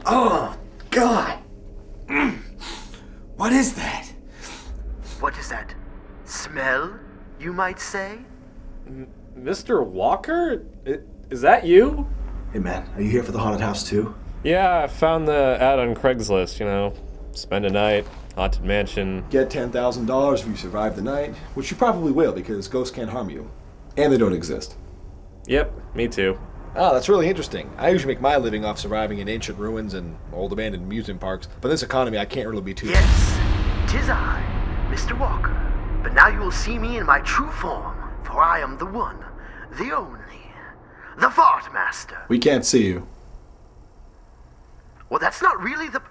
Oh, God. What is that? What is that? Smell, you might say? Mr. Walker? Is that you? Hey, man, are you here for the haunted house, too? Yeah, I found the ad on Craigslist, spend a night, haunted mansion. Get $10,000 if you survive the night, which you probably will because ghosts can't harm you. And they don't exist. Yep, me too. Oh, that's really interesting. I usually make my living off surviving in ancient ruins and old abandoned amusement parks, but this economy I can't really be too... Yes, 'tis I, Mr. Walker. But now you will see me in my true form, for I am the one, the only, the Fartmaster. We can't see you. Well, that's not really the...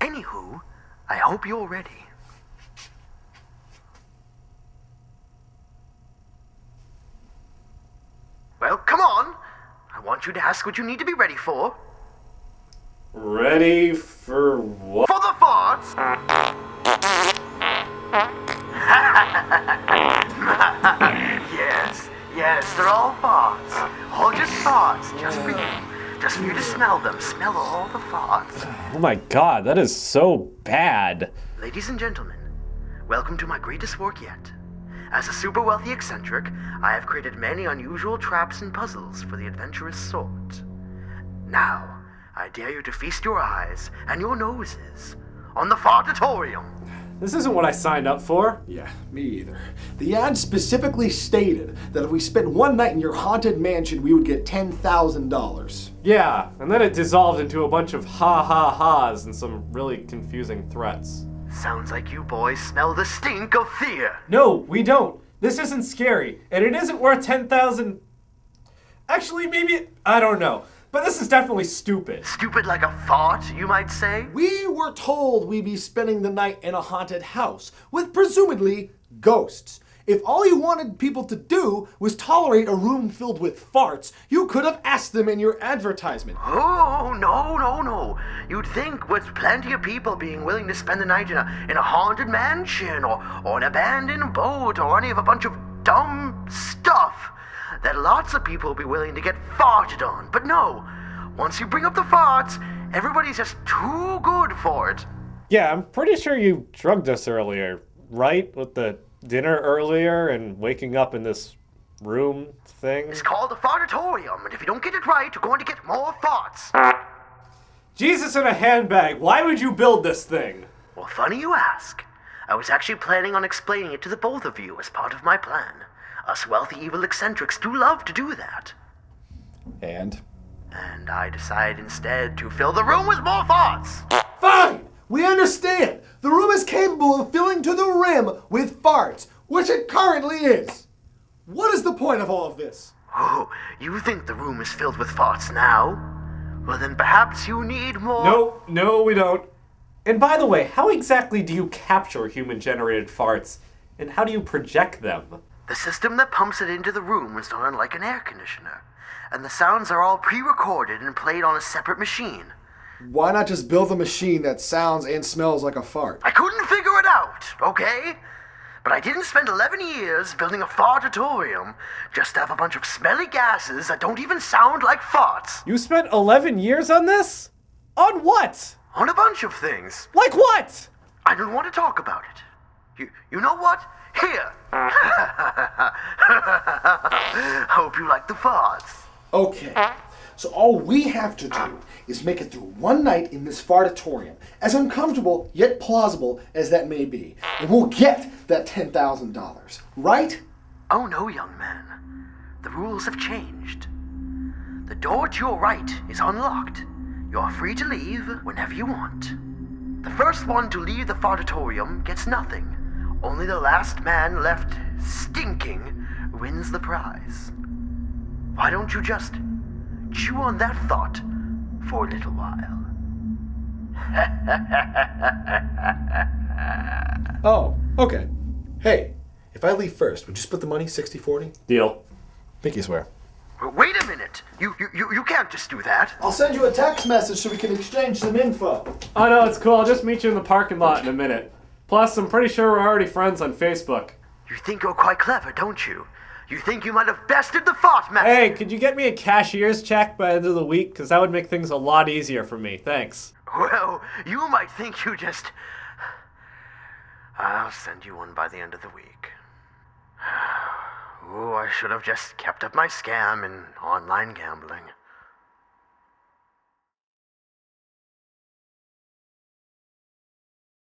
Anywho, I hope you're ready. Well, come on. I want you to ask what you need to be ready for. Ready for what? For the farts! Yes, they're all farts. All just farts, just for you. Just for you to smell them. Smell all the farts. Oh my god, that is so bad. Ladies and gentlemen, welcome to my greatest work yet. As a super wealthy eccentric, I have created many unusual traps and puzzles for the adventurous sort. Now, I dare you to feast your eyes and your noses on the Fartatorium. This isn't what I signed up for. Yeah, me either. The ad specifically stated that if we spent one night in your haunted mansion, we would get $10,000. Yeah, and then it dissolved into a bunch of ha-ha-has and some really confusing threats. Sounds like you boys smell the stink of fear. No, we don't. This isn't scary, and it isn't worth 10,000... Actually, maybe... I don't know. But this is definitely stupid. Stupid like a fart, you might say? We were told we'd be spending the night in a haunted house with presumably ghosts. If all you wanted people to do was tolerate a room filled with farts, you could have asked them in your advertisement. Oh, no. You'd think with plenty of people being willing to spend the night in a haunted mansion or an abandoned boat or any of a bunch of dumb stuff, that lots of people would be willing to get farted on. But no, once you bring up the farts, everybody's just too good for it. Yeah, I'm pretty sure you drugged us earlier, right? With the dinner earlier and waking up in this room thing. It's called the Fartatorium, and if you don't get it right, you're going to get more farts. Jesus in a handbag, why would you build this thing? Well, funny you ask. I was actually planning on explaining it to the both of you as part of my plan. Us wealthy evil eccentrics do love to do that. And I decided instead to fill the room with more farts. fine! We understand! The room is capable of filling to the rim with farts, which it currently is. What is the point of all of this? Oh, you think the room is filled with farts now? Well, then perhaps you need more... No, we don't. And by the way, how exactly do you capture human-generated farts? And how do you project them? The system that pumps it into the room is not unlike an air conditioner. And the sounds are all pre-recorded and played on a separate machine. Why not just build a machine that sounds and smells like a fart? I couldn't figure it out, okay? But I didn't spend 11 years building a fartatorium just to have a bunch of smelly gases that don't even sound like farts. You spent 11 years on this? On what? On a bunch of things. Like what? I don't want to talk about it. You know what? Here. Hope you like the farts. Okay, so all we have to do is make it through one night in this fartatorium, as uncomfortable yet plausible as that may be, and we'll get that $10,000, right? Oh no, young man. The rules have changed. The door to your right is unlocked. You're free to leave whenever you want. The first one to leave the fartatorium gets nothing. Only the last man left stinking wins the prize. Why don't you just chew on that thought for a little while? Oh, okay. Hey, if I leave first, would you split the money 60-40? Deal. Pinky swear. Wait a minute. You can't just do that. I'll send you a text message so we can exchange some info. Oh no, it's cool. I'll just meet you in the parking lot in a minute. Plus, I'm pretty sure we're already friends on Facebook. You think you're quite clever, don't you? You think you might have bested the Fartmaster? Hey, could you get me a cashier's check by the end of the week? Because that would make things a lot easier for me. Thanks. Well, you might think you just... I'll send you one by the end of the week. Oh, I should have just kept up my scam in online gambling.